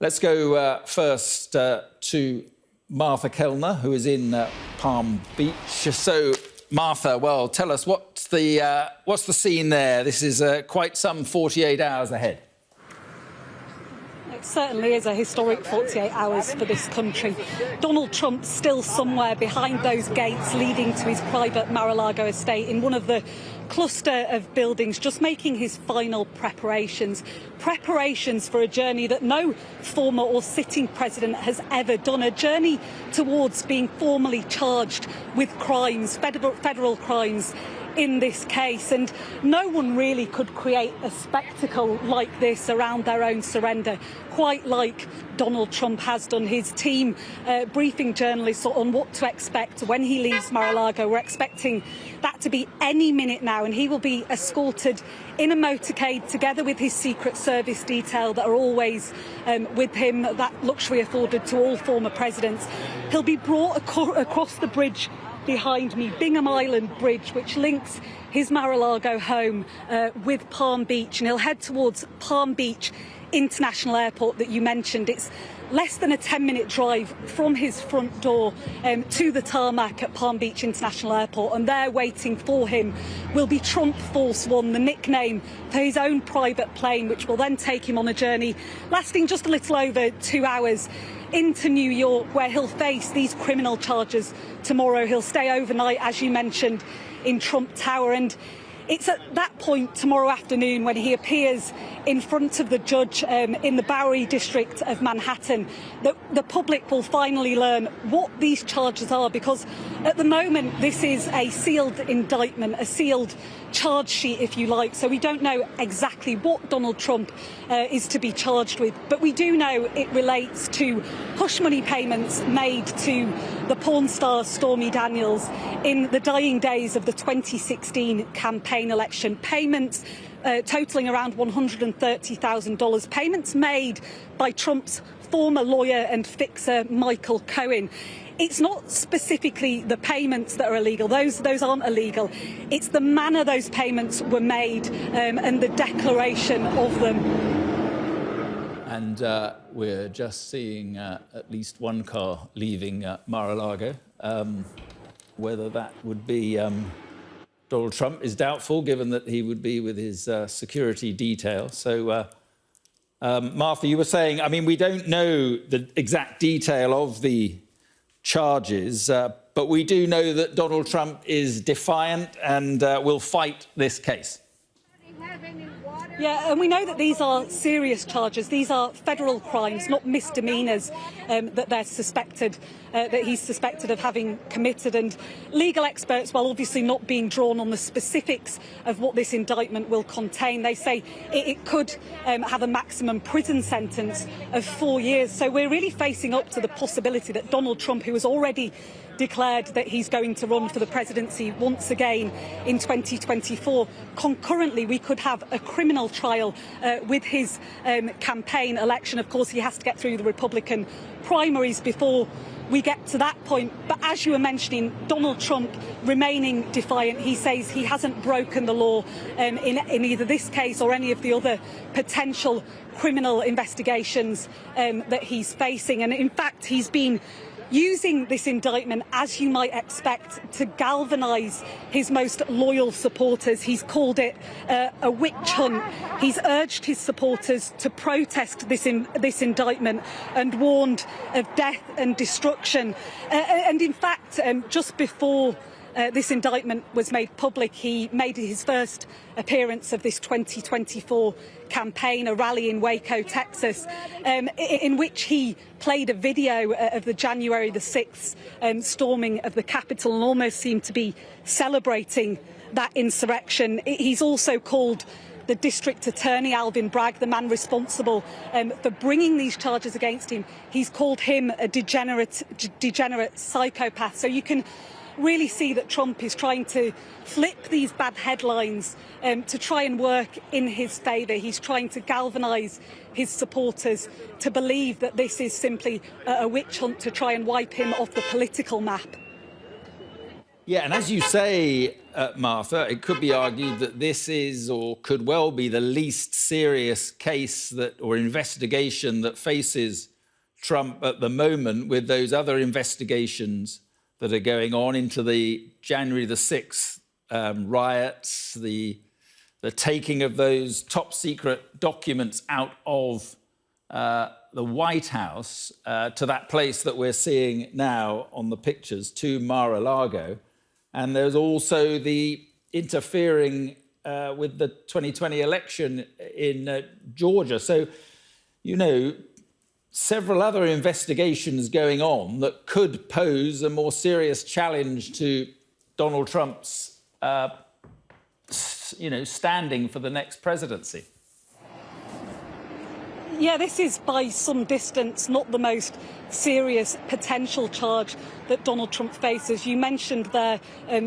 Let's go first to Martha Kellner, who is in Palm Beach. So, Martha, well, tell us what's the scene there? This is quite some 48 hours ahead. It certainly is a historic 48 hours for this country. Donald Trump still somewhere behind those gates leading to his private Mar-a-Lago estate in one of the cluster of buildings, just making his final preparations for a journey that no former or sitting president has ever done, a journey towards being formally charged with crimes, federal crimes in this case. And no one really could create a spectacle like this around their own surrender, quite like Donald Trump has done. His team briefing journalists on what to expect when he leaves Mar-a-Lago. We're expecting that to be any minute now, and he will be escorted in a motorcade together with his Secret Service detail that are always with him, that luxury afforded to all former presidents. He'll be brought across the bridge behind me, Bingham Island Bridge, which links his Mar-a-Lago home with Palm Beach, and he'll head towards Palm Beach International Airport that you mentioned. It's less than a 10-minute drive from his front door to the tarmac at Palm Beach International Airport, and there waiting for him will be Trump Force One, the nickname for his own private plane, which will then take him on a journey lasting just a little over 2 hours into New York, where he'll face these criminal charges tomorrow. He'll stay overnight, as you mentioned, in Trump Tower, and it's at that point tomorrow afternoon when he appears in front of the judge in the Bowery district of Manhattan that the public will finally learn what these charges are, because at the moment this is a sealed indictment, a sealed charge sheet, if you like, so we don't know exactly what Donald Trump is to be charged with, but we do know it relates to hush money payments made to the porn star Stormy Daniels in the dying days of the 2016 campaign election. Payments totalling around $130,000, payments made by Trump's former lawyer and fixer Michael Cohen. It's not specifically the payments that are illegal, those aren't illegal. It's the manner those payments were made and the declaration of them. And we're just seeing at least one car leaving Mar-a-Lago. Whether that would be Donald Trump is doubtful, given that he would be with his security detail. So, Martha, you were saying, I mean, we don't know the exact detail of the charges, but we do know that Donald Trump is defiant and will fight this case. Yeah, and we know that these are serious charges. These are federal crimes, not misdemeanours that they're suspected, that he's suspected of having committed. And legal experts, while obviously not being drawn on the specifics of what this indictment will contain, they say it could have a maximum prison sentence of 4 years. So we're really facing up to the possibility that Donald Trump, who has already declared that he's going to run for the presidency once again in 2024. Concurrently, we could have a criminal trial with his campaign election. Of course, he has to get through the Republican primaries before we get to that point. But as you were mentioning, Donald Trump remaining defiant, he says he hasn't broken the law in either this case or any of the other potential criminal investigations that he's facing. And in fact, he's been using this indictment, as you might expect, to galvanise his most loyal supporters. He's called it a witch hunt. He's urged his supporters to protest this indictment and warned of death and destruction. And in fact, just before this indictment was made public, he made his first appearance of this 2024 campaign, a rally in Waco, Texas, in which he played a video of the January the 6th storming of the Capitol and almost seemed to be celebrating that insurrection. He's also called the District Attorney, Alvin Bragg, the man responsible for bringing these charges against him. He's called him a degenerate psychopath. So you can really see that Trump is trying to flip these bad headlines to try and work in his favour. He's trying to galvanise his supporters to believe that this is simply a witch hunt to try and wipe him off the political map. Yeah, and as you say, Martha, it could be argued that this is, or could well be, the least serious case that, or investigation that faces Trump at the moment, with those other investigations that are going on into the January the 6th riots, the taking of those top secret documents out of the White House to that place that we're seeing now on the pictures, to Mar-a-Lago. And there's also the interfering with the 2020 election in Georgia. So, you know, several other investigations going on that could pose a more serious challenge to Donald Trump's, standing for the next presidency. Yeah, this is by some distance not the most serious potential charge that Donald Trump faces. You mentioned there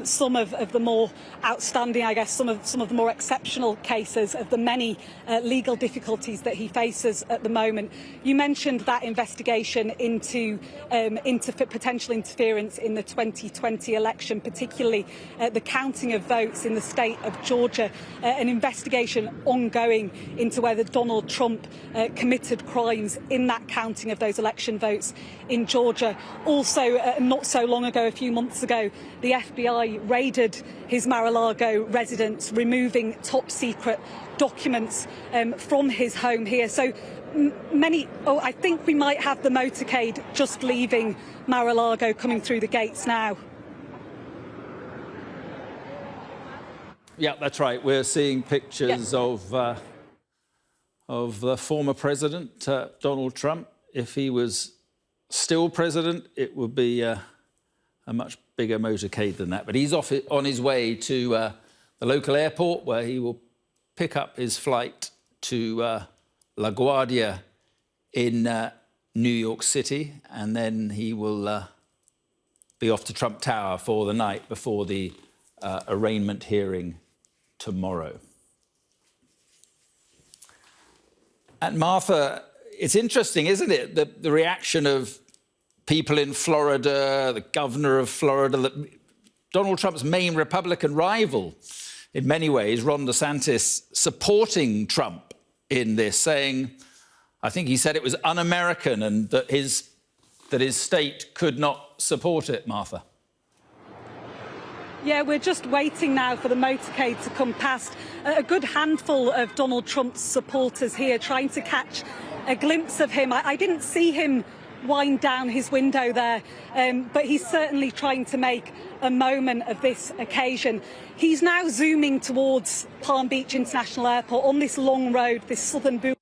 some of the more outstanding, I guess, some of the more exceptional cases of the many legal difficulties that he faces at the moment. You mentioned that investigation into potential interference in the 2020 election, particularly the counting of votes in the state of Georgia, an investigation ongoing into whether Donald Trump committed crimes in that counting of those election votes in Georgia. Also, not so long ago, a few months ago, the FBI raided his Mar-a-Lago residence, removing top secret documents from his home here. So I think we might have the motorcade just leaving Mar-a-Lago, coming through the gates now. Yeah, that's right. We're seeing pictures of the former president, Donald Trump. If he was still president, it would be a much bigger motorcade than that. But he's on his way to the local airport, where he will pick up his flight to LaGuardia in New York City, and then he will be off to Trump Tower for the night before the arraignment hearing tomorrow. And Martha, it's interesting, isn't it, the reaction of people in Florida, the governor of Florida, Donald Trump's main Republican rival, in many ways, Ron DeSantis, supporting Trump in this, saying, I think he said it was un-American and that his state could not support it, Martha. Yeah, we're just waiting now for the motorcade to come past. A good handful of Donald Trump's supporters here trying to catch a glimpse of him. I didn't see him wind down his window there, but he's certainly trying to make a moment of this occasion. He's now zooming towards Palm Beach International Airport on this long road, this southern boot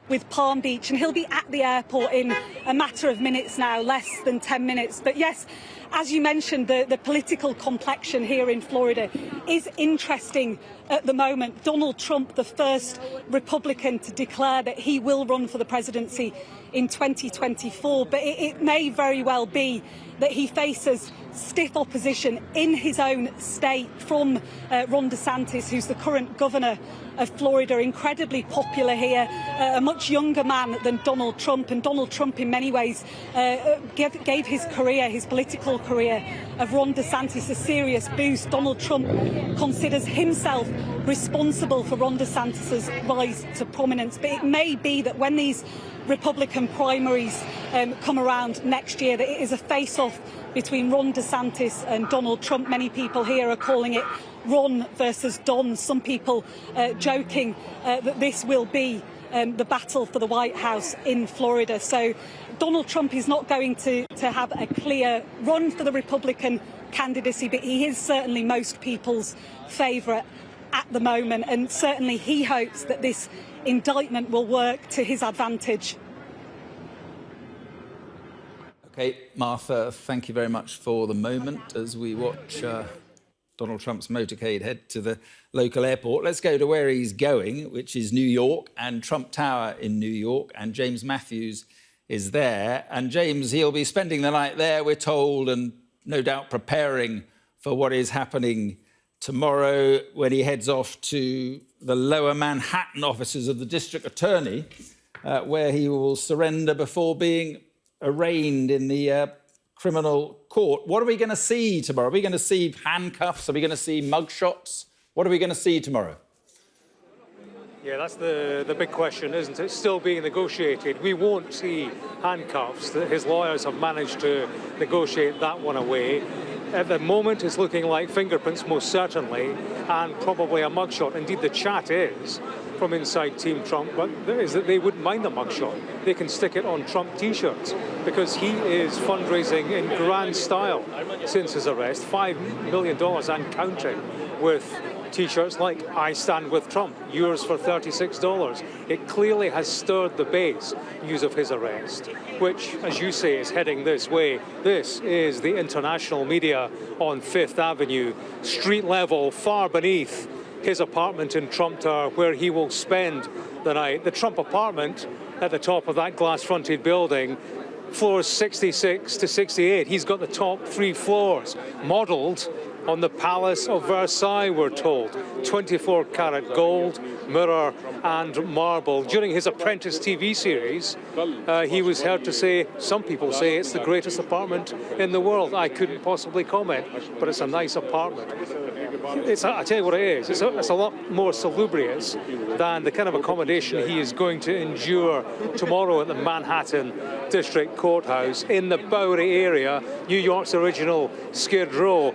with Palm Beach, and he'll be at the airport in a matter of minutes now, less than 10 minutes. But yes, as you mentioned, the political complexion here in Florida is interesting at the moment. Donald Trump, the first Republican to declare that he will run for the presidency in 2024, but it may very well be that he faces stiff opposition in his own state from Ron DeSantis, who's the current governor of Florida, incredibly popular here, a much younger man than Donald Trump. And Donald Trump, in many ways, gave his career, his political career, of Ron DeSantis a serious boost. Donald Trump considers himself responsible for Ron DeSantis's rise to prominence. But it may be that when these Republican primaries come around next year, that it is a face-off between Ron DeSantis and Donald Trump. Many people here are calling it Ron versus Don. Some people joking that this will be the battle for the White House in Florida. So Donald Trump is not going to have a clear run for the Republican candidacy, but he is certainly most people's favourite at the moment, and certainly he hopes that this indictment will work to his advantage. OK, Martha, thank you very much for the moment as we watch Donald Trump's motorcade head to the local airport. Let's go to where he's going, which is New York, and Trump Tower in New York, and James Matthews is there. And James, he'll be spending the night there, we're told, and no doubt preparing for what is happening tomorrow when he heads off to the lower Manhattan offices of the district attorney, where he will surrender before being arraigned in the criminal court. What are we going to see tomorrow? Are we going to see handcuffs? Are we going to see mugshots? What are we going to see tomorrow? Yeah, that's the big question, isn't it? It's still being negotiated. We won't see handcuffs. His lawyers have managed to negotiate that one away. At the moment, it's looking like fingerprints, most certainly, and probably a mugshot. Indeed, the chat is from inside Team Trump, but is that they wouldn't mind the mugshot. They can stick it on Trump T-shirts because he is fundraising in grand style since his arrest, $5 million and counting, with T-shirts like "I stand with Trump," yours for $36. It clearly has stirred the base, news of his arrest, which, as you say, is heading this way. This is the international media on Fifth Avenue, street level, far beneath his apartment in Trump Tower, where he will spend the night. The Trump apartment at the top of that glass-fronted building, floors 66 to 68. He's got the top 3 floors, modelled on the Palace of Versailles, we're told. 24-carat gold, mirror and marble. During his Apprentice TV series, he was heard to say, some people say it's the greatest apartment in the world. I couldn't possibly comment, but it's a nice apartment. I tell you what it is, it's a lot more salubrious than the kind of accommodation he is going to endure tomorrow at the Manhattan District Courthouse in the Bowery area, New York's original Skid Row.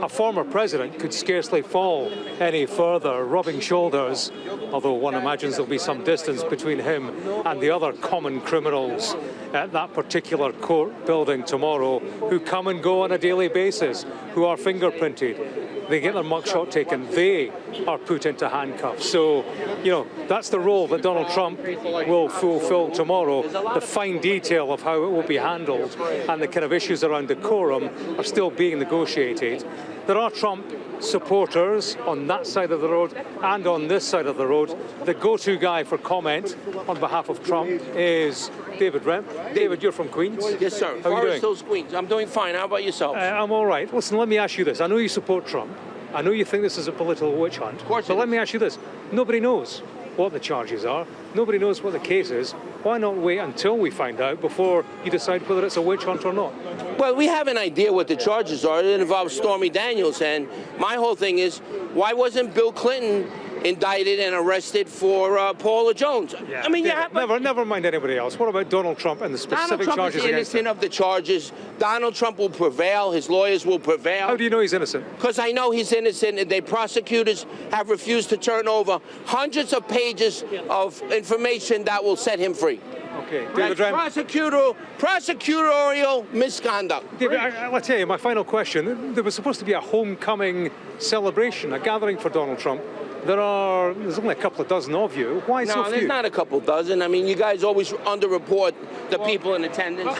A former president could scarcely fall any further, rubbing shoulders, although one imagines there'll be some distance between him and the other common criminals at that particular court building tomorrow, who come and go on a daily basis, who are fingerprinted. They get their mugshot taken, they are put into handcuffs. So, you know, that's the role that Donald Trump will fulfill tomorrow. The fine detail of how it will be handled and the kind of issues around decorum are still being negotiated. There are Trump supporters on that side of the road and on this side of the road. The go-to guy for comment on behalf of Trump is David Remp. David, you're from Queens? Yes, sir. How are you doing? Forest Hills, Queens. I'm doing fine. How about yourself? I'm all right. Listen, let me ask you this. I know you support Trump. I know you think this is a political witch hunt. Of course but it let is. me ask you this. Nobody knows what the charges are. Nobody knows what the case is. Why not wait until we find out before you decide whether it's a witch hunt or not? Well, we have an idea what the charges are. It involves Stormy Daniels, and my whole thing is, why wasn't Bill Clinton indicted and arrested for Paula Jones? Yeah. I mean, Never mind anybody else. What about Donald Trump and the Donald specific Trump charges is against him? innocent of the charges. Donald Trump will prevail. His lawyers will prevail. How do you know he's innocent? Because I know he's innocent, and the prosecutors have refused to turn over hundreds of pages of information that will set him free. Okay, That's David Remp. prosecutorial misconduct. David, I'll tell you, my final question. There was supposed to be a homecoming celebration, a gathering for Donald Trump. There's only a couple of dozen of you. Why so No, few? there's not a couple dozen. I mean, you guys always underreport the people in attendance.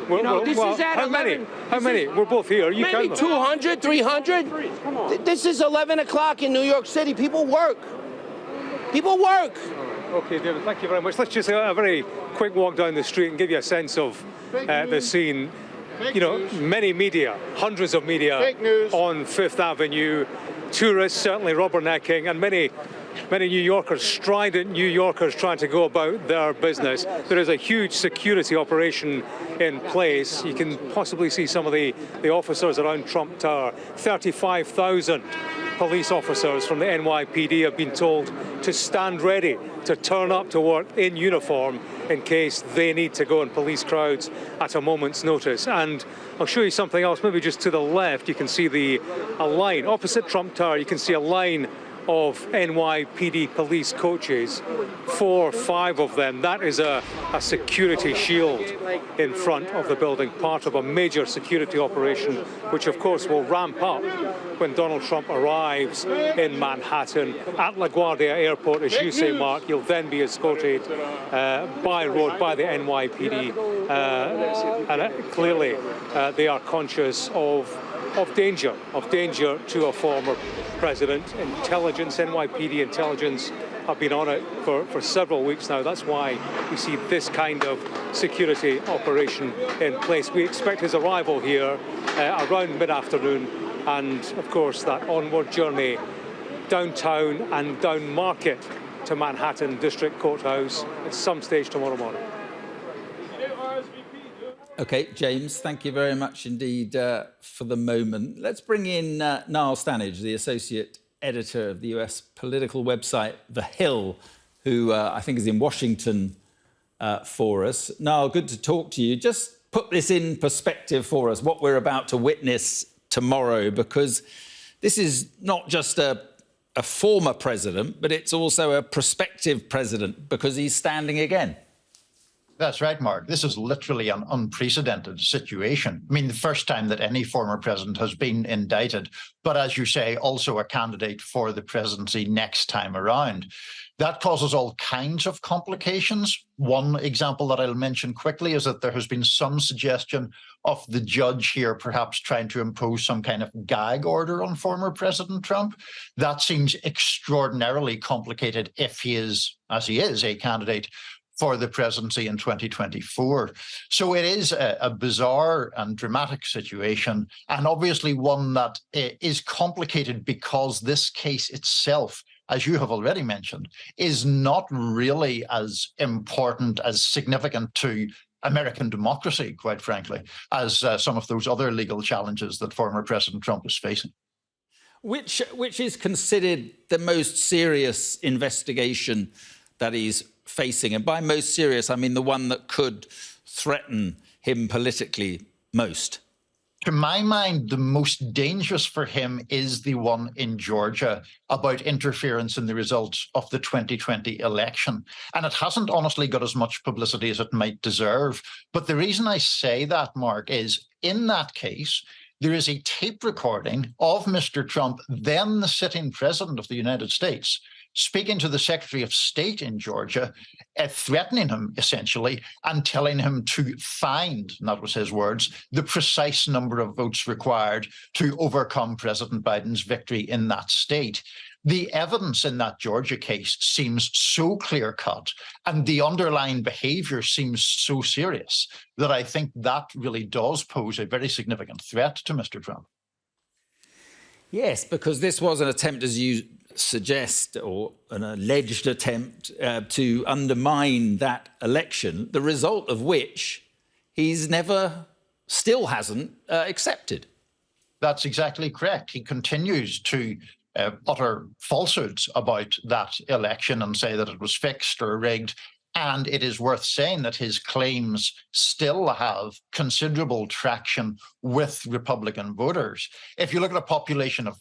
You know, this is at how 11. many? How many? We're both here. You Maybe count them. 200, 300. This is 11 o'clock in New York City. People work. People work. Okay, David, thank you very much. Let's just have a very quick walk down the street and give you a sense of the scene. You know, many media, hundreds of media on Fifth Avenue, tourists certainly rubbernecking, and many New Yorkers, strident New Yorkers trying to go about their business. There is a huge security operation in place. You can possibly see some of the officers around Trump Tower. 35,000 police officers from the NYPD have been told to stand ready to turn up to work in uniform in case they need to go in police crowds at a moment's notice. And I'll show you something else, maybe just to the left. You can see a line opposite Trump Tower. You can see a line of NYPD police coaches, 4 or 5 of them. That is a security shield in front of the building, part of a major security operation, which of course will ramp up when Donald Trump arrives in Manhattan at LaGuardia Airport. As you say, Mark, he'll then be escorted by road by the NYPD. And clearly they are conscious of danger to a former president. Intelligence, NYPD intelligence have been on it for several weeks now. That's why we see this kind of security operation in place. We expect his arrival here around mid-afternoon, and of course that onward journey downtown and down Market to Manhattan District Courthouse at some stage tomorrow morning. OK, James, thank you very much indeed for the moment. Let's bring in Niall Stanage, the associate editor of the US political website The Hill, who I think is in Washington for us. Niall, good to talk to you. Just put this in perspective for us, what we're about to witness tomorrow, because this is not just a former president, but it's also a prospective president because he's standing again. That's right, Mark. This is literally an unprecedented situation. I mean, the first time that any former president has been indicted, but as you say, also a candidate for the presidency next time around. That causes all kinds of complications. One example that I'll mention quickly is that there has been some suggestion of the judge here perhaps trying to impose some kind of gag order on former President Trump. That seems extraordinarily complicated if he is, as he is, a candidate for the presidency in 2024. So it is a bizarre and dramatic situation, and obviously one that is complicated because this case itself, as you have already mentioned, is not really as important, as significant to American democracy, quite frankly, as some of those other legal challenges that former President Trump is facing. Which is considered the most serious investigation that he's facing? And by most serious, I mean the one that could threaten him politically most. To my mind, the most dangerous for him is the one in Georgia about interference in the results of the 2020 election. And it hasn't honestly got as much publicity as it might deserve. But the reason I say that, Mark, is in that case, there is a tape recording of Mr. Trump, then the sitting president of the United States, speaking to the Secretary of State in Georgia, threatening him, essentially, and telling him to find, and that was his words, the precise number of votes required to overcome President Biden's victory in that state. The evidence in that Georgia case seems so clear-cut, and the underlying behaviour seems so serious that I think that really does pose a very significant threat to Mr. Trump. Yes, because this was an attempt, as you suggest, or an alleged attempt to undermine that election, the result of which he's still hasn't accepted. That's exactly correct. He continues to utter falsehoods about that election and say that it was fixed or rigged. And it is worth saying that his claims still have considerable traction with Republican voters. If you look at a population of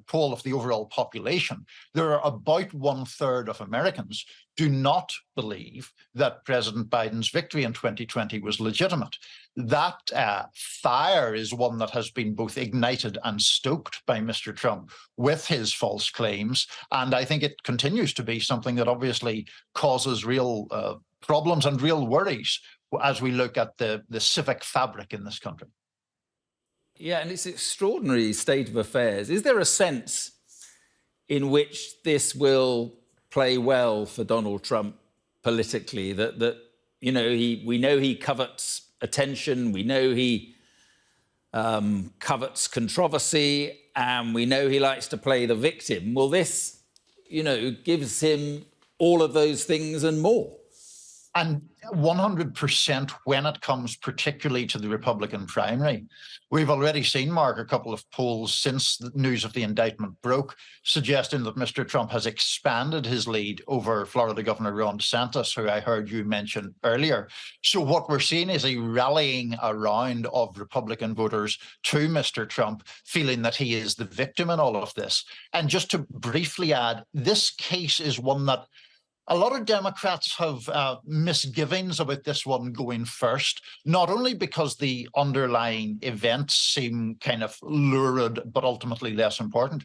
poll of the overall population, there are about 1/3 of Americans do not believe that President Biden's victory in 2020 was legitimate. That fire is one that has been both ignited and stoked by Mr. Trump with his false claims. And I think it continues to be something that obviously causes real problems and real worries as we look at the civic fabric in this country. Yeah, and it's an extraordinary state of affairs. Is there a sense in which this will play well for Donald Trump politically, that you know, we know he covets attention, we know he covets controversy, and we know he likes to play the victim? Well, this, you know, gives him all of those things and more. And 100% when it comes particularly to the Republican primary. We've already seen, Mark, a couple of polls since the news of the indictment broke, suggesting that Mr. Trump has expanded his lead over Florida Governor Ron DeSantis, who I heard you mention earlier. So what we're seeing is a rallying around of Republican voters to Mr. Trump, feeling that he is the victim in all of this. And just to briefly add, this case is one that a lot of Democrats have misgivings about this one going first, not only because the underlying events seem kind of lurid, but ultimately less important,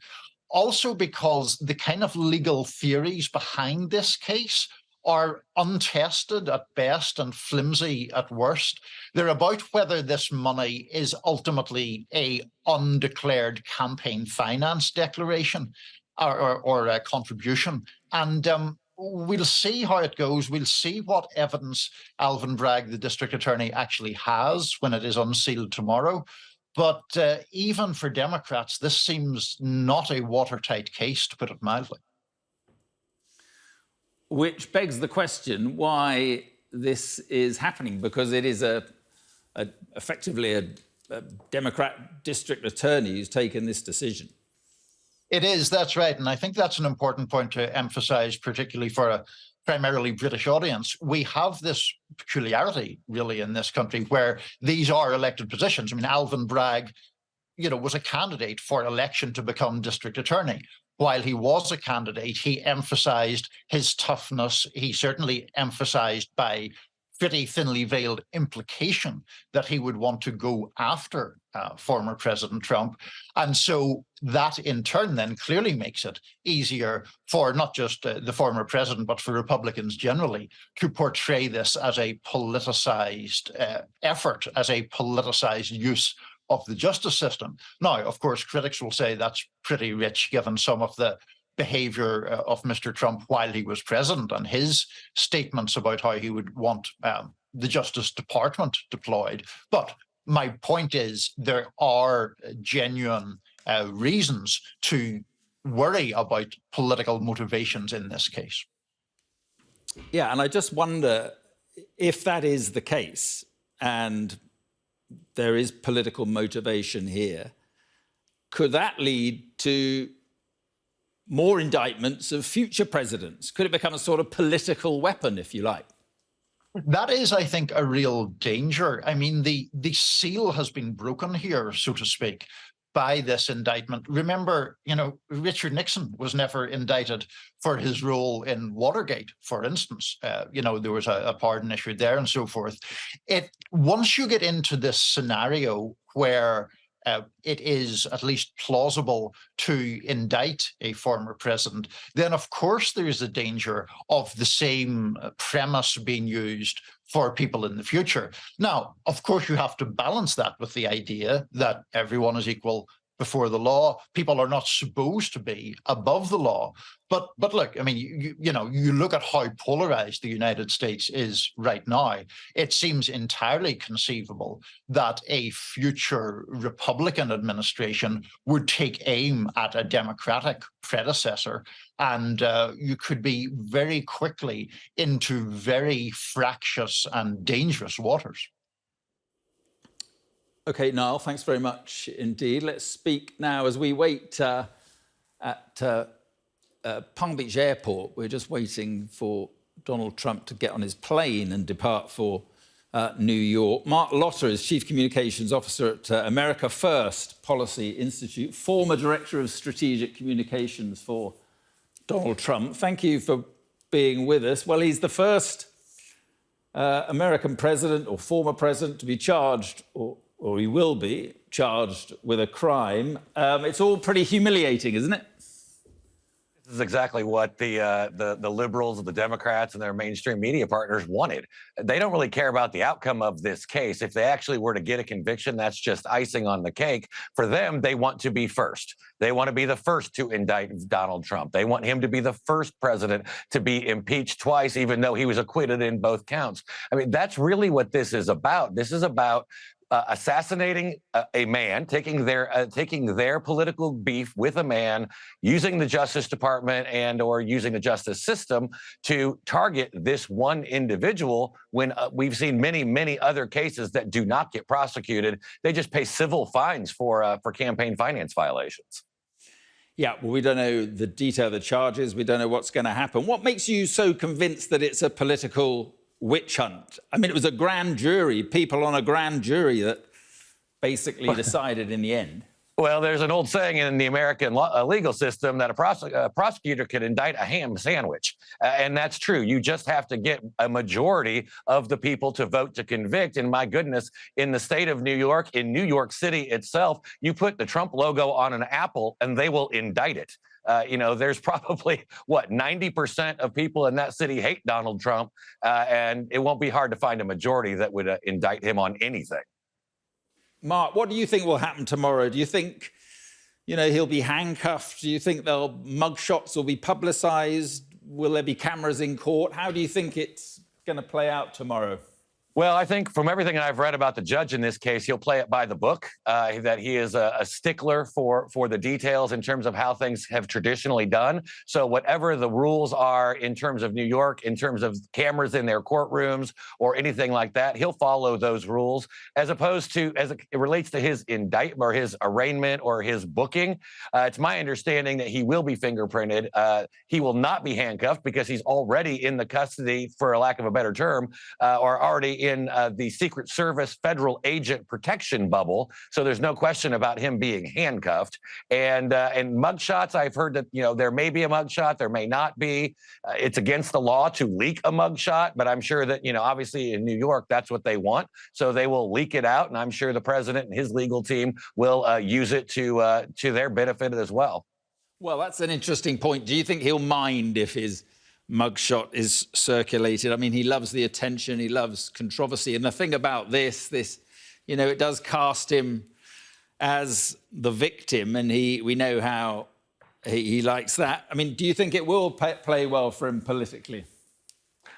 also because the kind of legal theories behind this case are untested at best and flimsy at worst. They're about whether this money is ultimately a undeclared campaign finance declaration or a contribution. And we'll see how it goes. We'll see what evidence Alvin Bragg, the district attorney, actually has when it is unsealed tomorrow. But even for Democrats, this seems not a watertight case, to put it mildly. Which begs the question why this is happening, because it is a effectively a Democrat district attorney who's taken this decision. It is, that's right. And I think that's an important point to emphasize, particularly for a primarily British audience. We have this peculiarity, really, in this country where these are elected positions. I mean, Alvin Bragg, was a candidate for election to become district attorney. While he was a candidate, he emphasized his toughness. He certainly emphasized by pretty thinly veiled implication that he would want to go after former President Trump. And so that in turn then clearly makes it easier for not just the former president, but for Republicans generally to portray this as a politicized effort, as a politicized use of the justice system. Now, of course, critics will say that's pretty rich given some of the behavior of Mr. Trump while he was president and his statements about how he would want the Justice Department deployed. But my point is there are genuine reasons to worry about political motivations in this case. Yeah, and I just wonder if that is the case and there is political motivation here, could that lead to more indictments of future presidents? Could it become a sort of political weapon, if you like? That is, I think, a real danger. I mean, the seal has been broken here, so to speak, by this indictment. Remember, Richard Nixon was never indicted for his role in Watergate, for instance. There was a pardon issued there and so forth. Once you get into this scenario where it is at least plausible to indict a former president, then of course there is a danger of the same premise being used for people in the future. Now, of course, you have to balance that with the idea that everyone is equal before the law. People are not supposed to be above the law. But look, I mean, you look at how polarized the United States is right now. It seems entirely conceivable that a future Republican administration would take aim at a Democratic predecessor, and you could be very quickly into very fractious and dangerous waters. OK, Niall, thanks very much indeed. Let's speak now as we wait at Palm Beach Airport. We're just waiting for Donald Trump to get on his plane and depart for New York. Mark Lotter is Chief Communications Officer at America First Policy Institute, former Director of Strategic Communications for Donald Trump. Thank you for being with us. Well, he's the first American president or former president to be charged, or he will be charged with a crime. It's all pretty humiliating, isn't it? This is exactly what the liberals, the Democrats, and their mainstream media partners wanted. They don't really care about the outcome of this case. If they actually were to get a conviction, that's just icing on the cake. For them, they want to be first. They want to be the first to indict Donald Trump. They want him to be the first president to be impeached twice, even though he was acquitted in both counts. I mean, that's really what this is about. This is about assassinating a man, taking their political beef with a man, using the Justice Department and or using the justice system to target this one individual when we've seen many, many other cases that do not get prosecuted. They just pay civil fines for campaign finance violations. Yeah, well, we don't know the detail of the charges. We don't know what's going to happen. What makes you so convinced that it's a political witch hunt? I mean, it was a grand jury, people on a grand jury that basically decided in the end. Well, there's an old saying in the American legal system that a prosecutor could indict a ham sandwich. And that's true. You just have to get a majority of the people to vote to convict. And my goodness, in the state of New York, in New York City itself, you put the Trump logo on an apple and they will indict it. There's probably, 90% of people in that city hate Donald Trump, and it won't be hard to find a majority that would indict him on anything. Mark, what do you think will happen tomorrow? Do you think, he'll be handcuffed? Do you think mugshots will be publicised? Will there be cameras in court? How do you think it's going to play out tomorrow? Well, I think from everything I've read about the judge in this case, he'll play it by the book, that he is a stickler for the details in terms of how things have traditionally done. So whatever the rules are in terms of New York, in terms of cameras in their courtrooms or anything like that, he'll follow those rules, as opposed to, as it relates to his indictment or his arraignment or his booking. It's my understanding that he will be fingerprinted. He will not be handcuffed because he's already in the custody, for a lack of a better term, or already in the Secret Service federal agent protection bubble. So there's no question about him being handcuffed. And mugshots, I've heard that, there may be a mugshot, there may not be. It's against the law to leak a mugshot, but I'm sure that, obviously in New York, that's what they want. So they will leak it out. And I'm sure the president and his legal team will use it to their benefit as well. Well, that's an interesting point. Do you think he'll mind if his mugshot is circulated? I mean, he loves the attention, he loves controversy. And the thing about this, it does cast him as the victim, and we know how he likes that. I mean, do you think it will play well for him politically?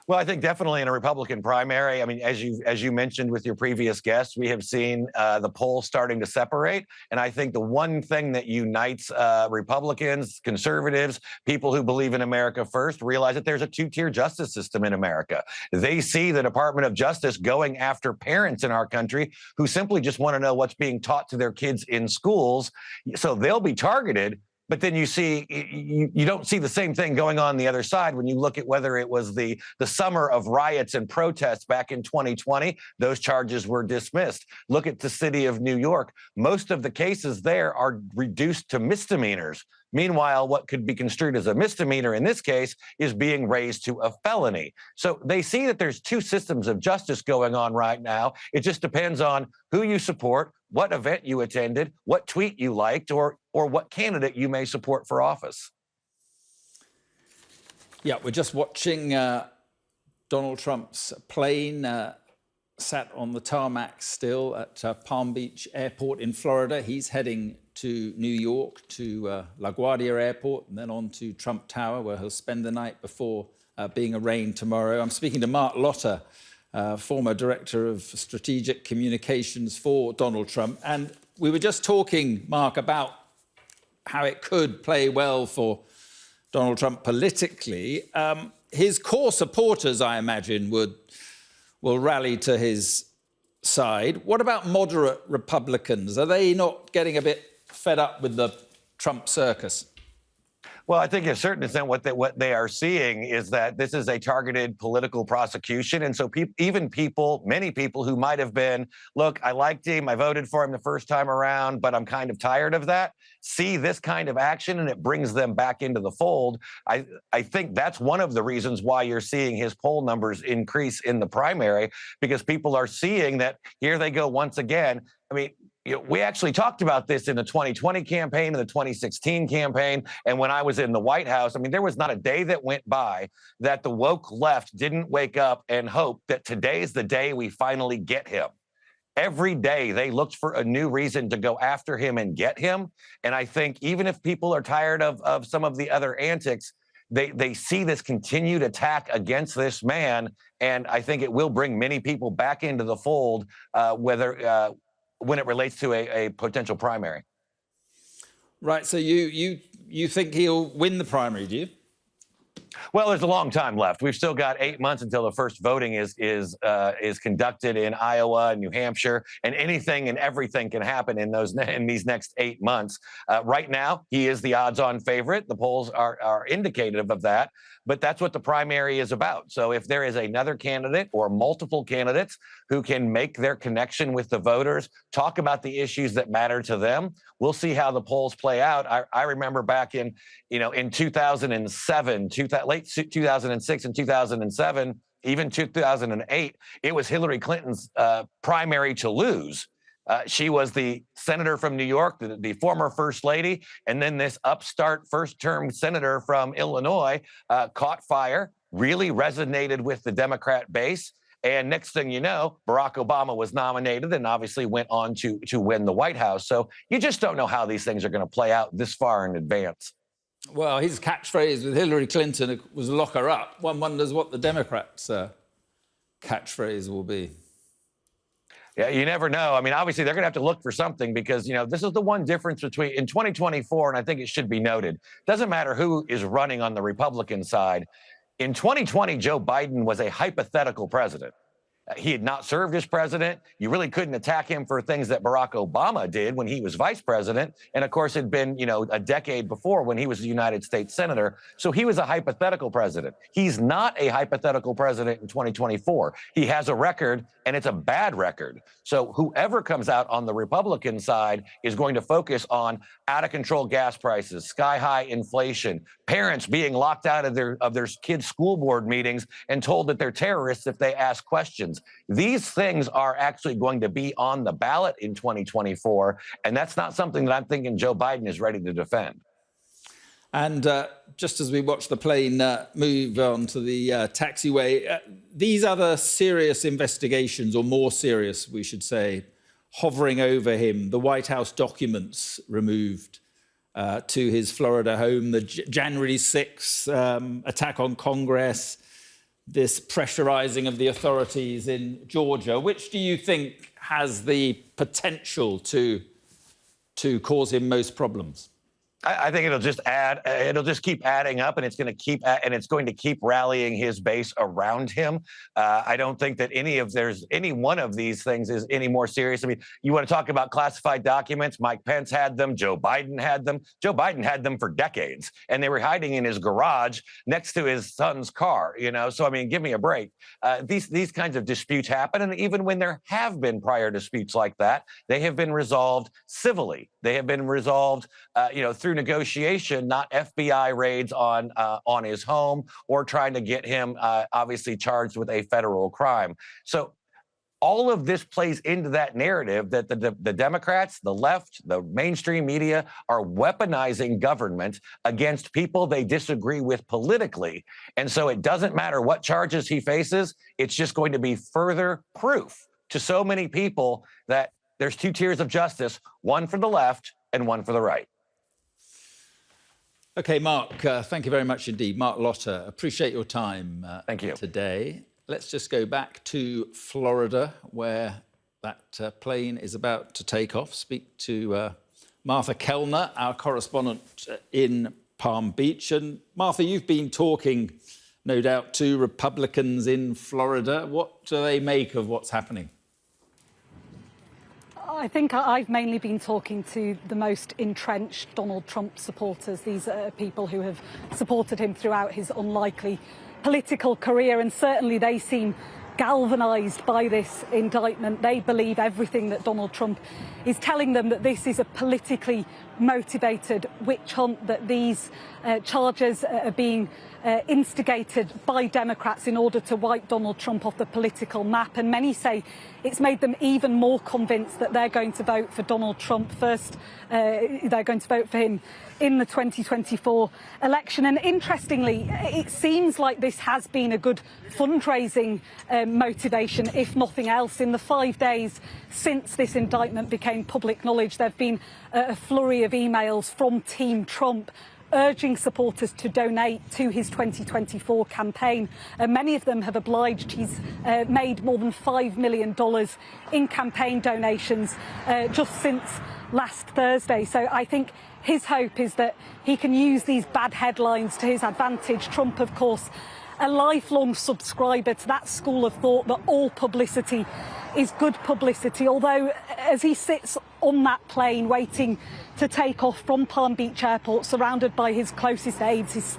Well, I think definitely in a Republican primary. I mean, as you mentioned with your previous guest, we have seen the polls starting to separate. And I think the one thing that unites Republicans, conservatives, people who believe in America first, realize that there's a two-tier justice system in America. They see the Department of Justice going after parents in our country who simply just want to know what's being taught to their kids in schools. So they'll be targeted. But then you don't see the same thing going on the other side when you look at whether it was the summer of riots and protests back in 2020. Those charges were dismissed. Look at the city of New York. Most of the cases there are reduced to misdemeanors. Meanwhile, what could be construed as a misdemeanor in this case is being raised to a felony. So they see that there's two systems of justice going on right now. It just depends on who you support, what event you attended, what tweet you liked, or what candidate you may support for office. Yeah, we're just watching Donald Trump's plane sat on the tarmac still at Palm Beach Airport in Florida. He's heading to New York, to LaGuardia Airport, and then on to Trump Tower, where he'll spend the night before being arraigned tomorrow. I'm speaking to Mark Lotter, former Director of Strategic Communications for Donald Trump. And we were just talking, Mark, about how it could play well for Donald Trump politically. His core supporters, I imagine, will rally to his side. What about moderate Republicans? Are they not getting a bit fed up with the Trump circus? Well, I think to a certain extent what they are seeing is that this is a targeted political prosecution. And so many people who might have been, look, I liked him, I voted for him the first time around, but I'm kind of tired of that, see this kind of action and it brings them back into the fold. I think that's one of the reasons why you're seeing his poll numbers increase in the primary, because people are seeing that here they go once again. I mean, we actually talked about this in the 2020 campaign and the 2016 campaign. And when I was in the White House, I mean, there was not a day that went by that the woke left didn't wake up and hope that today's the day we finally get him. Every day they looked for a new reason to go after him and get him. And I think even if people are tired of some of the other antics, they see this continued attack against this man. And I think it will bring many people back into the fold, when it relates to a potential primary. Right, so you think he'll win the primary, do you? Well, there's a long time left. We've still got 8 months until the first voting is conducted in Iowa and New Hampshire, and anything and everything can happen in these next 8 months. Right now, he is the odds-on favorite. The polls are indicative of that, but that's what the primary is about. So if there is another candidate or multiple candidates who can make their connection with the voters, talk about the issues that matter to them, we'll see how the polls play out. I remember back in 2007, late 2006 and 2007, even 2008, it was Hillary Clinton's primary to lose. She was the senator from New York, the former first lady, and then this upstart first-term senator from Illinois caught fire, really resonated with the Democrat base. And next thing you know, Barack Obama was nominated and obviously went on to win the White House. So you just don't know how these things are going to play out this far in advance. Well, his catchphrase with Hillary Clinton was "lock her up." One wonders what the Democrats' catchphrase will be. Yeah, you never know. I mean, obviously, they're going to have to look for something because, you know, this is the one difference between in 2024, and I think it should be noted. Doesn't matter who is running on the Republican side. In 2020, Joe Biden was a hypothetical president. He had not served as president. You really couldn't attack him for things that Barack Obama did when he was vice president. And of course, it'd been, you know, a decade before when he was a United States senator. So he was a hypothetical president. He's not a hypothetical president in 2024. He has a record, and it's a bad record. So whoever comes out on the Republican side is going to focus on out of control gas prices, sky high inflation, parents being locked out of their kids' school board meetings and told that they're terrorists if they ask questions. These things are actually going to be on the ballot in 2024, and that's not something that I'm thinking Joe Biden is ready to defend. And just as we watch the plane move on to the taxiway, these other serious investigations, or more serious, we should say, hovering over him, the White House documents removed to his Florida home, the January 6th attack on Congress, this pressurizing of the authorities in Georgia. Which do you think has the potential to cause him most problems? I think it'll just keep adding up, and it's going to keep rallying his base around him. I don't think that any one of these things is any more serious. I mean, you want to talk about classified documents? Mike Pence had them. Joe Biden had them. Joe Biden had them for decades, and they were hiding in his garage next to his son's car. You know, so I mean, give me a break. These kinds of disputes happen, and even when there have been prior disputes like that, they have been resolved civilly. They have been resolved, through negotiation, not FBI raids on his home or trying to get him obviously charged with a federal crime. So all of this plays into that narrative that the Democrats, the left, the mainstream media are weaponizing government against people they disagree with politically. And so it doesn't matter what charges he faces. It's just going to be further proof to so many people that there's two tiers of justice, one for the left and one for the right. OK, Mark, thank you very much indeed. Mark Lotter, appreciate your time Thank you. Today. Let's just go back to Florida, where that plane is about to take off. Speak to Martha Kellner, our correspondent in Palm Beach. And Martha, you've been talking, no doubt, to Republicans in Florida. What do they make of what's happening? I think I've mainly been talking to the most entrenched Donald Trump supporters. These are people who have supported him throughout his unlikely political career, and certainly they seem galvanised by this indictment. They believe everything that Donald Trump is telling them, that this is a politically motivated witch hunt, that these charges are being instigated by Democrats in order to wipe Donald Trump off the political map. And many say it's made them even more convinced that they're going to vote for Donald Trump first. They're going to vote for him in the 2024 election. And interestingly, it seems like this has been a good fundraising motivation, if nothing else. In the 5 days since this indictment became public knowledge, there have been a flurry of emails from Team Trump urging supporters to donate to his 2024 campaign. Many of them have obliged. He's made more than $5 million in campaign donations just since last Thursday. So I think his hope is that he can use these bad headlines to his advantage. Trump, of course, a lifelong subscriber to that school of thought that all publicity is good publicity, although as he sits on that plane waiting to take off from Palm Beach Airport, surrounded by his closest aides, his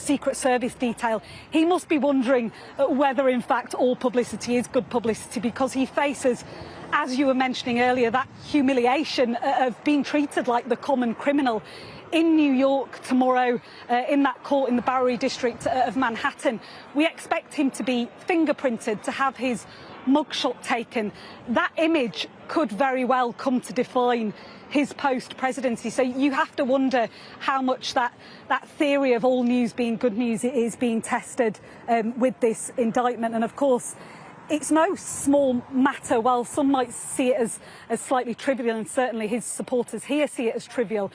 Secret Service detail, he must be wondering whether in fact all publicity is good publicity, because he faces, as you were mentioning earlier, that humiliation of being treated like the common criminal. In New York tomorrow, in that court in the Bowery district of Manhattan, we expect him to be fingerprinted, to have his mugshot taken. That image could very well come to define his post-presidency. So you have to wonder how much that theory of all news being good news is being tested with this indictment. And of course, it's no small matter. While some might see it as slightly trivial, and certainly his supporters here see it as trivial,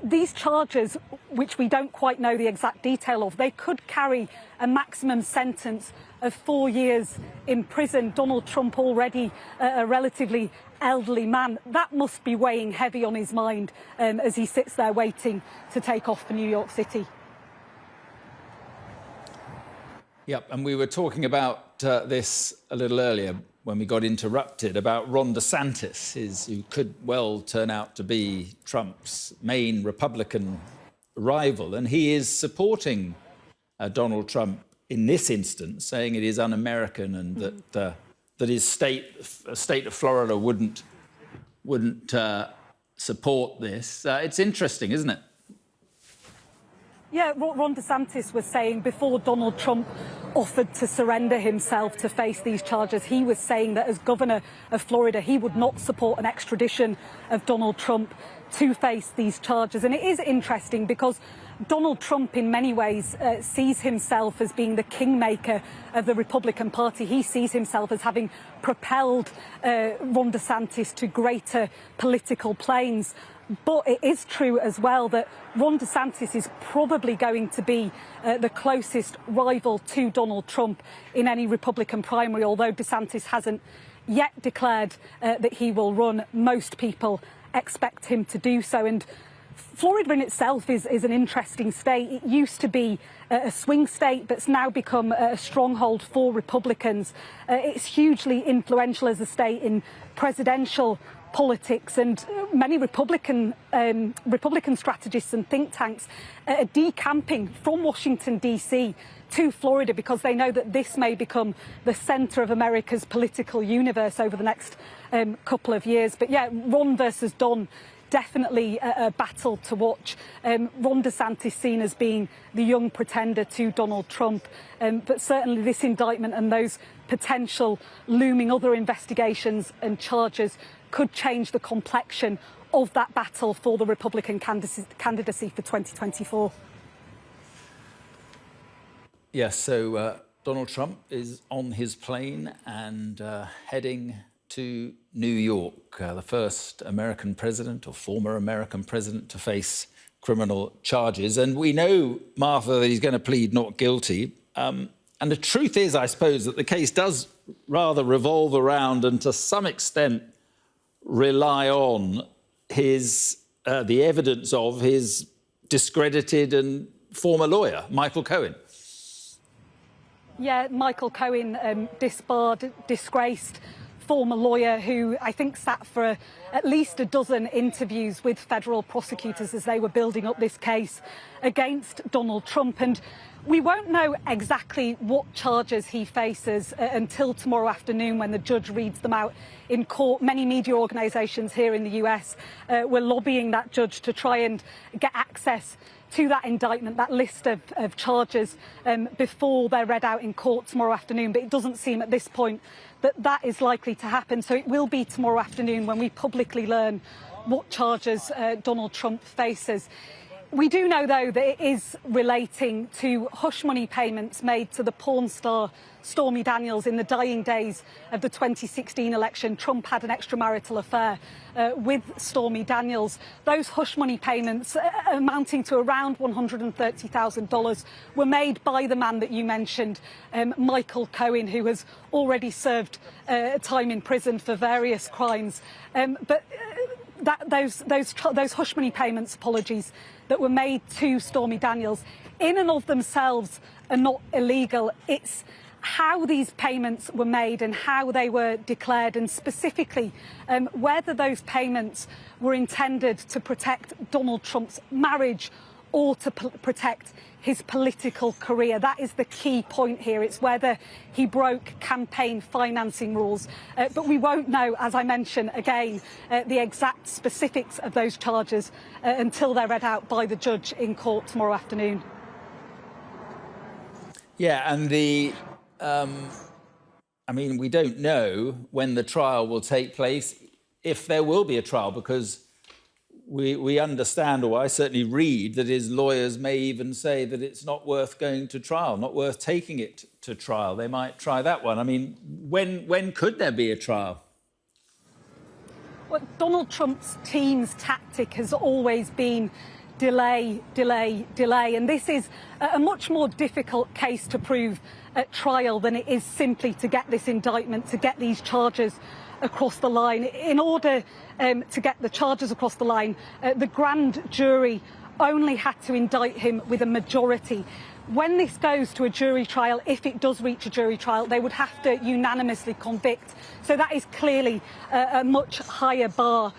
these charges, which we don't quite know the exact detail of, they could carry a maximum sentence of 4 years in prison. Donald Trump, already a relatively elderly man, that must be weighing heavy on his mind as he sits there waiting to take off for New York City. Yep, and we were talking about this a little earlier when we got interrupted about Ron DeSantis, who could well turn out to be Trump's main Republican rival, and he is supporting Donald Trump in this instance, saying it is un-American and that his state of Florida wouldn't support this. It's interesting, isn't it? Yeah, Ron DeSantis was saying before Donald Trump offered to surrender himself to face these charges, he was saying that as governor of Florida, he would not support an extradition of Donald Trump to face these charges. And it is interesting because Donald Trump, in many ways, sees himself as being the kingmaker of the Republican Party. He sees himself as having propelled Ron DeSantis to greater political planes. But it is true as well that Ron DeSantis is probably going to be the closest rival to Donald Trump in any Republican primary, although DeSantis hasn't yet declared that he will run. Most people expect him to do so. And Florida in itself is an interesting state. It used to be a swing state, but it's now become a stronghold for Republicans. It's hugely influential as a state in presidential politics, and many Republican strategists and think tanks are decamping from Washington, D.C. to Florida because they know that this may become the centre of America's political universe over the next couple of years. But yeah, Ron versus Don, definitely a battle to watch. Ron DeSantis seen as being the young pretender to Donald Trump, but certainly this indictment and those potential looming other investigations and charges could change the complexion of that battle for the Republican candidacy for 2024. Yes, so Donald Trump is on his plane and heading to New York, the first American president or former American president to face criminal charges. And we know, Martha, that he's going to plead not guilty. And the truth is, I suppose, that the case does rather revolve around and to some extent rely on the evidence of his discredited and former lawyer, Michael Cohen. Yeah, Michael Cohen, disbarred, disgraced former lawyer who I think sat for at least a dozen interviews with federal prosecutors as they were building up this case against Donald Trump. And we won't know exactly what charges he faces until tomorrow afternoon when the judge reads them out in court. Many media organisations here in the US were lobbying that judge to try and get access to that indictment, that list of charges, before they're read out in court tomorrow afternoon. But it doesn't seem at this point that is likely to happen. So it will be tomorrow afternoon when we publicly learn what charges Donald Trump faces. We do know, though, that it is relating to hush money payments made to the porn star Stormy Daniels in the dying days of the 2016 election. Trump had an extramarital affair with Stormy Daniels. Those hush money payments, amounting to around $130,000, were made by the man that you mentioned, Michael Cohen, who has already served time in prison for various crimes. Those hush money payments, apologies, that were made to Stormy Daniels, in and of themselves are not illegal. It's how these payments were made and how they were declared, and specifically whether those payments were intended to protect Donald Trump's marriage or to protect his political career. That is the key point here. It's whether he broke campaign financing rules. But we won't know, as I mentioned again, the exact specifics of those charges until they're read out by the judge in court tomorrow afternoon. Yeah, and I mean, we don't know when the trial will take place, if there will be a trial, because we understand, or I certainly read, that his lawyers may even say that it's not worth going to trial, not worth taking it to trial. They might try that one. I mean, when could there be a trial? Well, Donald Trump's team's tactic has always been delay, delay, delay. And this is a much more difficult case to prove at trial than it is simply to get this indictment, to get these charges across the line. In order to get the charges across the line, the grand jury only had to indict him with a majority. When this goes to a jury trial, if it does reach a jury trial, they would have to unanimously convict. So that is clearly a much higher bar.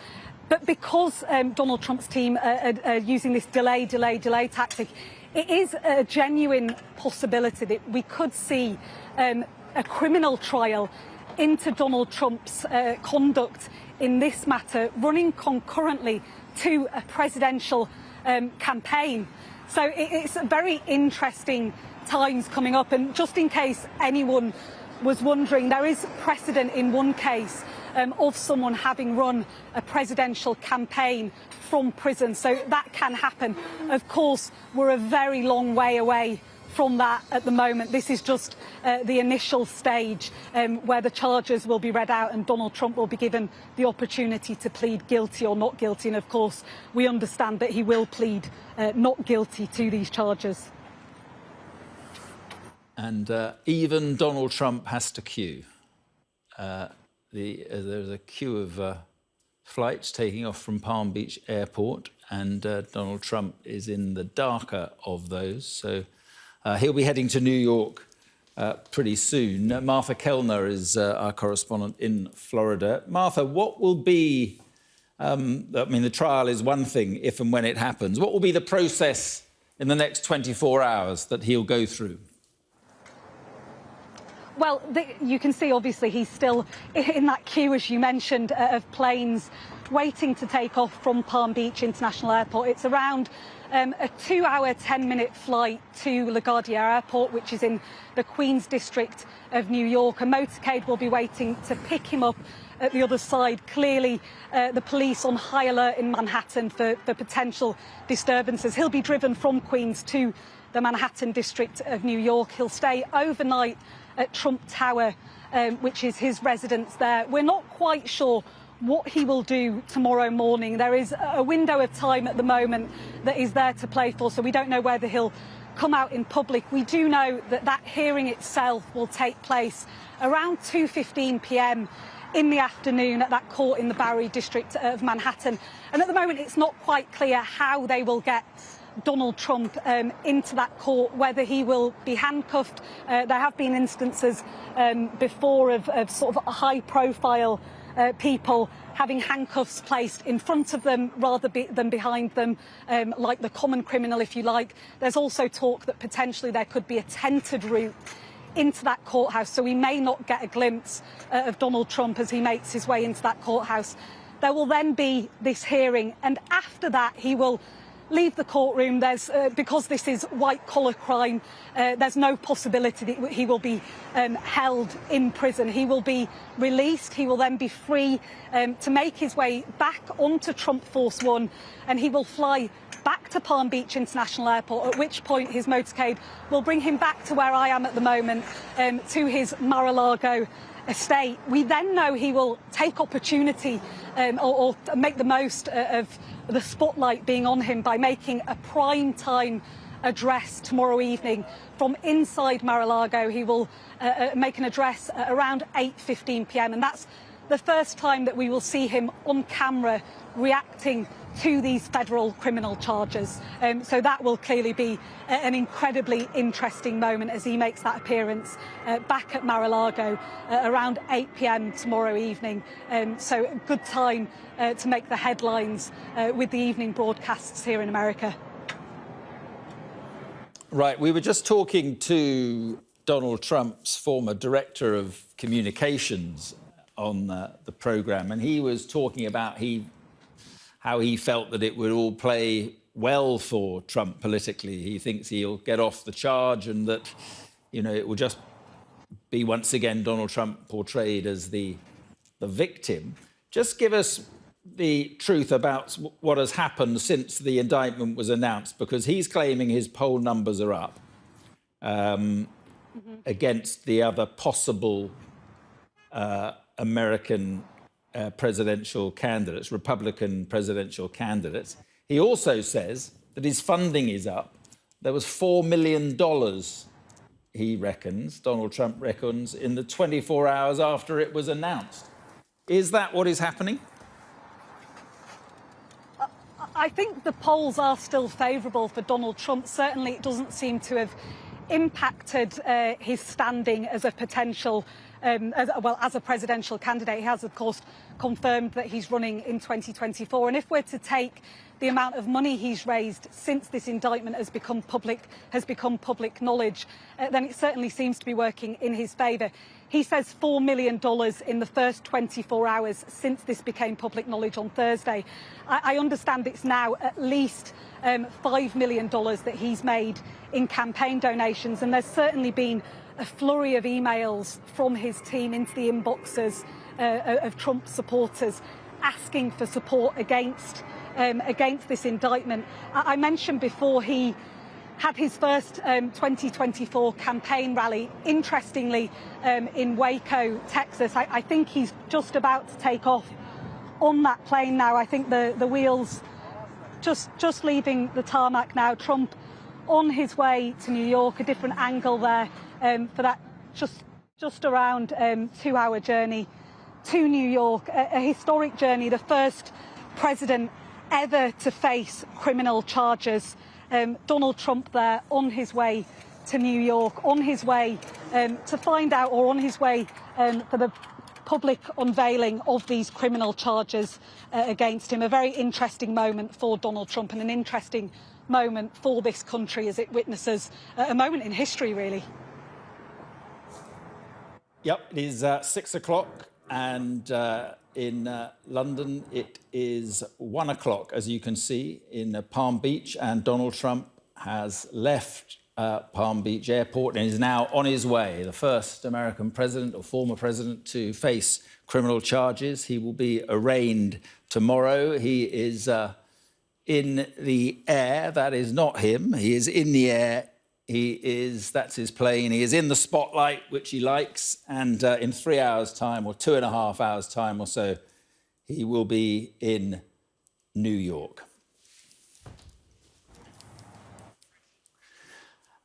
But because Donald Trump's team are using this delay, delay, delay tactic, it is a genuine possibility that we could see a criminal trial into Donald Trump's conduct in this matter running concurrently to a presidential campaign. So it's very interesting times coming up. And just in case anyone was wondering, there is precedent in one case of someone having run a presidential campaign from prison. So that can happen. Of course, we're a very long way away from that at the moment. This is just the initial stage where the charges will be read out and Donald Trump will be given the opportunity to plead guilty or not guilty. And of course, we understand that he will plead not guilty to these charges. And even Donald Trump has to queue. There's a queue of flights taking off from Palm Beach Airport, and Donald Trump is in the darker of those. So he'll be heading to New York pretty soon. Martha Kellner is our correspondent in Florida. Martha, what will be, I mean, the trial is one thing if and when it happens. What will be the process in the next 24 hours that he'll go through? Well, you can see, obviously, he's still in that queue, as you mentioned, of planes waiting to take off from Palm Beach International Airport. It's around a 2-hour, 10-minute flight to LaGuardia Airport, which is in the Queens district of New York. A motorcade will be waiting to pick him up at the other side. Clearly, the police on high alert in Manhattan for potential disturbances. He'll be driven from Queens to the Manhattan district of New York. He'll stay overnight at Trump Tower, which is his residence there. We're not quite sure what he will do tomorrow morning. There is a window of time at the moment that is there to play for, so we don't know whether he'll come out in public. We do know that that hearing itself will take place around 2:15 p.m. in the afternoon at that court in the Bowery district of Manhattan. And at the moment, it's not quite clear how they will get Donald Trump into that court, whether he will be handcuffed. There have been instances before of sort of high-profile people having handcuffs placed in front of them rather than behind them, like the common criminal, if you like. There's also talk that potentially there could be a tented route into that courthouse, so we may not get a glimpse of Donald Trump as he makes his way into that courthouse. There will then be this hearing, and after that he will leave the courtroom. There's because this is white-collar crime, there's no possibility that he will be held in prison. He will be released. He will then be free to make his way back onto Trump Force One, and he will fly back to Palm Beach International Airport, at which point his motorcade will bring him back to where I am at the moment, to his Mar-a-Lago estate. We then know he will take opportunity or make the most of the spotlight being on him by making a prime time address tomorrow evening from inside Mar-a-Lago. He will make an address at around 8:15 p.m. and that's the first time that we will see him on camera reacting to these federal criminal charges. So that will clearly be an incredibly interesting moment as he makes that appearance back at Mar-a-Lago around 8 p.m. tomorrow evening. So a good time to make the headlines with the evening broadcasts here in America. Right, we were just talking to Donald Trump's former director of communications on the programme, and he was talking about how he felt that it would all play well for Trump politically. He thinks he'll get off the charge and that, you know, it will just be once again Donald Trump portrayed as the victim. Just give us the truth about what has happened since the indictment was announced, because he's claiming his poll numbers are up against the other possible American presidential candidates, Republican presidential candidates. He also says that his funding is up. There was $4 million, he reckons, Donald Trump reckons, in the 24 hours after it was announced. Is that what is happening? I think the polls are still favourable for Donald Trump. Certainly it doesn't seem to have impacted his standing as a potential, as a presidential candidate. He has, of course, confirmed that he's running in 2024. And if we're to take the amount of money he's raised since this indictment has become public knowledge, then it certainly seems to be working in his favour. He says $4 million in the first 24 hours since this became public knowledge on Thursday. I understand it's now at least $5 million that he's made in campaign donations, and there's certainly been a flurry of emails from his team into the inboxes of Trump supporters asking for support against this indictment. I mentioned before he had his first 2024 campaign rally, interestingly, in Waco, Texas. I think he's just about to take off on that plane now. I think the wheels just leaving the tarmac now. Trump on his way to New York, a different angle there for that just around 2-hour journey to New York, a historic journey, the first president ever to face criminal charges. Donald Trump there on his way to New York, on his way to find out, or on his way for the public unveiling of these criminal charges against him. A very interesting moment for Donald Trump, and an interesting moment for this country as it witnesses a moment in history, really. Yep, it is 6 o'clock, and in London it is 1 o'clock, as you can see, in Palm Beach, and Donald Trump has left Palm Beach Airport and is now on his way, the first American president or former president to face criminal charges. He will be arraigned tomorrow. He is in the air. That is not him. He is in the air. That's his plane. He is in the spotlight, which he likes. And in 3 hours' time, or 2.5 hours' time or so, he will be in New York.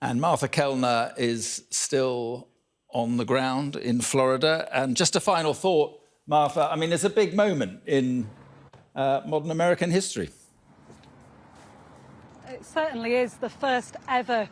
And Martha Kellner is still on the ground in Florida. And just a final thought, Martha, I mean, it's a big moment in modern American history. It certainly is the first ever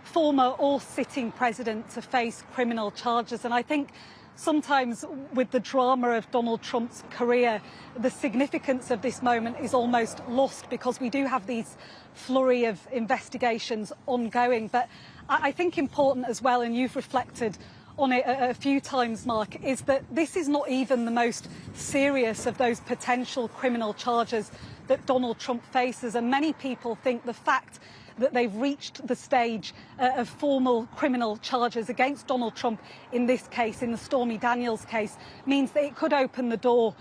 former or sitting president to face criminal charges. And I think sometimes with the drama of Donald Trump's career, the significance of this moment is almost lost because we do have these flurry of investigations ongoing. But I think important as well, and you've reflected on it a few times, Mark, is that this is not even the most serious of those potential criminal charges that Donald Trump faces. And many people think the fact that they've reached the stage of formal criminal charges against Donald Trump in this case, in the Stormy Daniels case, means that it could open the door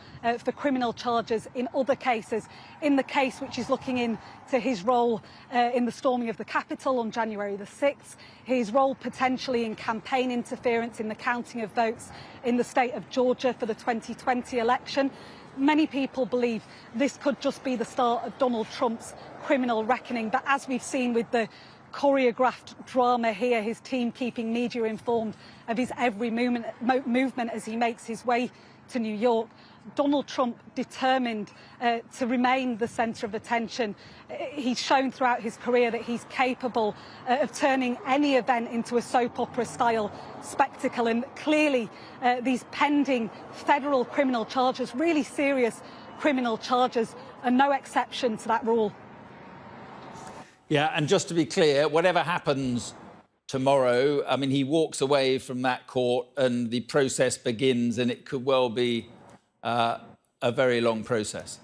for criminal charges in other cases. In the case which is looking into his role in the storming of the Capitol on January the 6th, his role potentially in campaign interference in the counting of votes in the state of Georgia for the 2020 election. Many people believe this could just be the start of Donald Trump's criminal reckoning. But as we've seen with the choreographed drama here, his team keeping media informed of his every movement as he makes his way to New York, Donald Trump determined to remain the centre of attention. He's shown throughout his career that he's capable of turning any event into a soap opera style spectacle, and clearly these pending federal criminal charges, really serious criminal charges, are no exception to that rule. Yeah, and just to be clear, whatever happens tomorrow, I mean, he walks away from that court and the process begins, and it could well be a very long process.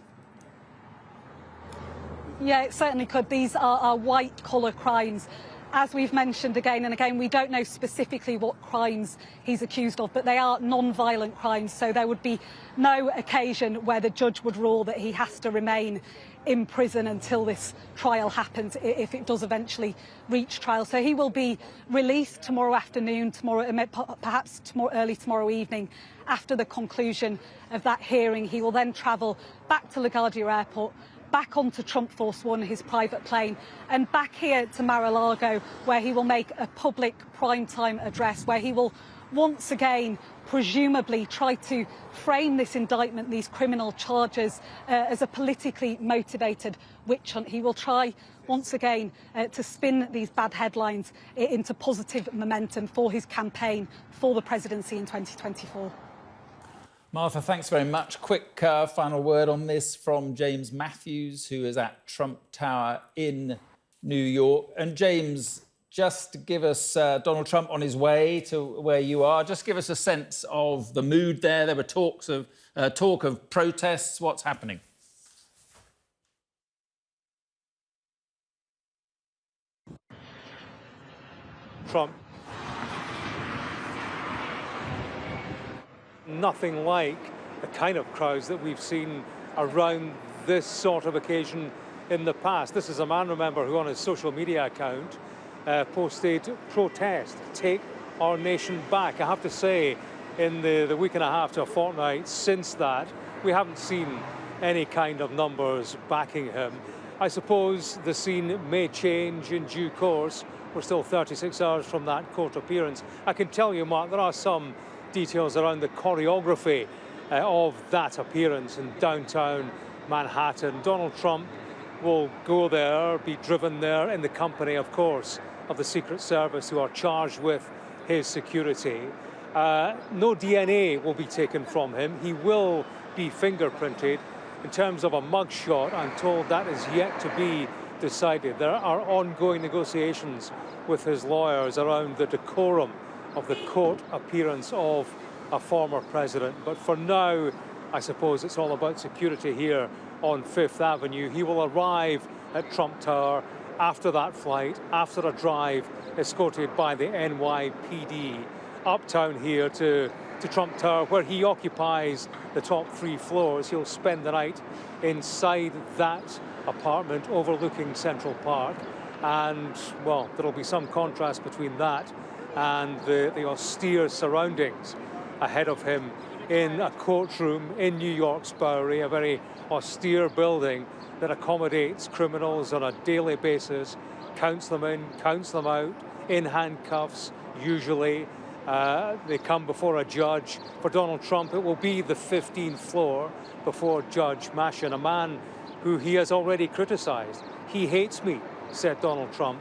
Yeah, it certainly could. These are white-collar crimes. As we've mentioned again and again, we don't know specifically what crimes he's accused of, but they are non-violent crimes, so there would be no occasion where the judge would rule that he has to remain in prison until this trial happens, if it does eventually reach trial. So he will be released tomorrow afternoon, perhaps early tomorrow evening. After the conclusion of that hearing, he will then travel back to LaGuardia Airport, back onto Trump Force One, his private plane, and back here to Mar-a-Lago, where he will make a public primetime address, where he will once again presumably try to frame this indictment, these criminal charges, as a politically motivated witch hunt. He will try once again to spin these bad headlines into positive momentum for his campaign for the presidency in 2024. Martha, thanks very much. Quick final word on this from James Matthews, who is at Trump Tower in New York. And James, just to give us Donald Trump on his way to where you are, just give us a sense of the mood there. There were talk of protests. What's happening? Trump. Nothing like the kind of crowds that we've seen around this sort of occasion in the past. This is a man, remember, who on his social media account posted protest, take our nation back. I have to say, in the week and a half to a fortnight since that, we haven't seen any kind of numbers backing him. I suppose the scene may change in due course. We're still 36 hours from that court appearance. I can tell you, Mark, there are some details around the choreography of that appearance in downtown Manhattan. Donald Trump will go there, be driven there in the company, of course, of the Secret Service, who are charged with his security. No DNA will be taken from him. He will be fingerprinted. In terms of a mugshot, I'm told that is yet to be decided. There are ongoing negotiations with his lawyers around the decorum of the court appearance of a former president. But for now, I suppose it's all about security here on Fifth Avenue. He will arrive at Trump Tower after that flight, after a drive escorted by the NYPD uptown here to Trump Tower, where he occupies the top 3 floors. He'll spend the night inside that apartment overlooking Central Park. And, well, there'll be some contrast between that and the austere surroundings ahead of him in a courtroom in New York's Bowery, a very austere building that accommodates criminals on a daily basis, counts them in, counts them out, in handcuffs, usually. They come before a judge. For Donald Trump, it will be the 15th floor before Judge Manchin, a man who he has already criticized. He hates me, said Donald Trump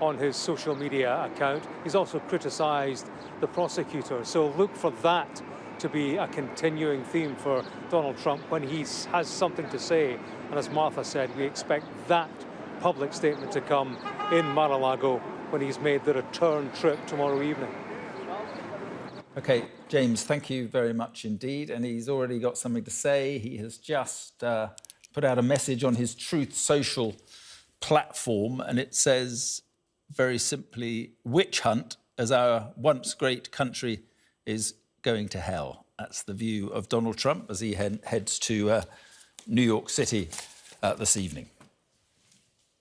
on his social media account. He's also criticized the prosecutor. So look for that to be a continuing theme for Donald Trump when he has something to say. And as Martha said, we expect that public statement to come in Mar-a-Lago when he's made the return trip tomorrow evening. OK, James, thank you very much indeed. And he's already got something to say. He has just put out a message on his Truth Social platform, and it says very simply, witch hunt as our once great country is going to hell. That's the view of Donald Trump as he heads to New York City this evening.